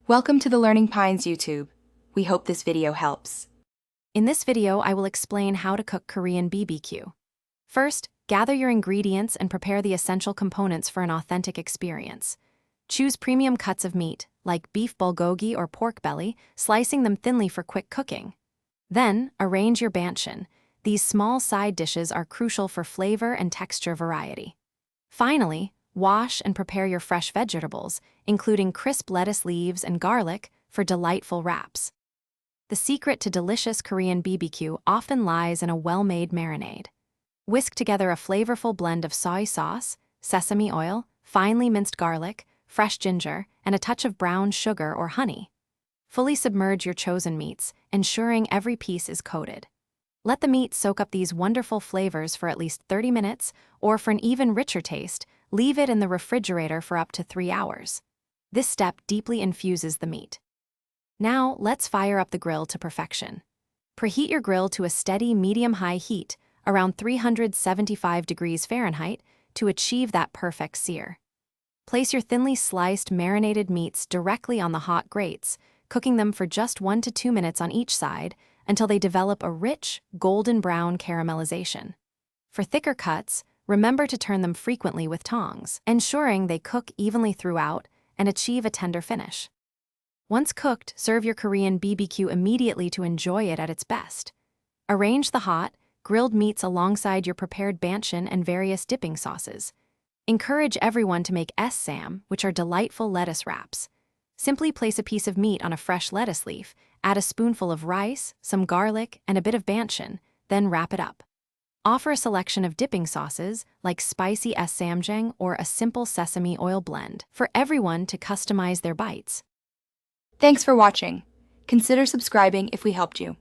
Welcome to the Learning Pines YouTube. We hope this video helps. In this video, I will explain how to cook Korean BBQ. First, gather your ingredients and prepare the essential components for an authentic experience. Choose premium cuts of meat, like beef bulgogi or pork belly, slicing them thinly for quick cooking. Then, arrange your banchan. These small side dishes are crucial for flavor and texture variety. Finally, wash and prepare your fresh vegetables, including crisp lettuce leaves and garlic, for delightful wraps. The secret to delicious Korean BBQ often lies in a well-made marinade. Whisk together a flavorful blend of soy sauce, sesame oil, finely minced garlic, fresh ginger, and a touch of brown sugar or honey. Fully submerge your chosen meats, ensuring every piece is coated. Let the meat soak up these wonderful flavors for at least 30 minutes, or for an even richer taste, leave it in the refrigerator for up to 3 hours. This step deeply infuses the meat. Now, let's fire up the grill to perfection. Preheat your grill to a steady medium-high heat, around 375 degrees Fahrenheit, to achieve that perfect sear. Place your thinly sliced marinated meats directly on the hot grates, cooking them for just 1 to 2 minutes on each side until they develop a rich, golden brown caramelization. For thicker cuts, remember to turn them frequently with tongs, ensuring they cook evenly throughout and achieve a tender finish. Once cooked, serve your Korean BBQ immediately to enjoy it at its best. Arrange the hot, grilled meats alongside your prepared banchan and various dipping sauces. Encourage everyone to make Ssam, which are delightful lettuce wraps. Simply place a piece of meat on a fresh lettuce leaf, add a spoonful of rice, some garlic, and a bit of banchan, then wrap it up. Offer a selection of dipping sauces, like spicy ssamjang or a simple sesame oil blend, for everyone to customize their bites. Thanks for watching. Consider subscribing if we helped you.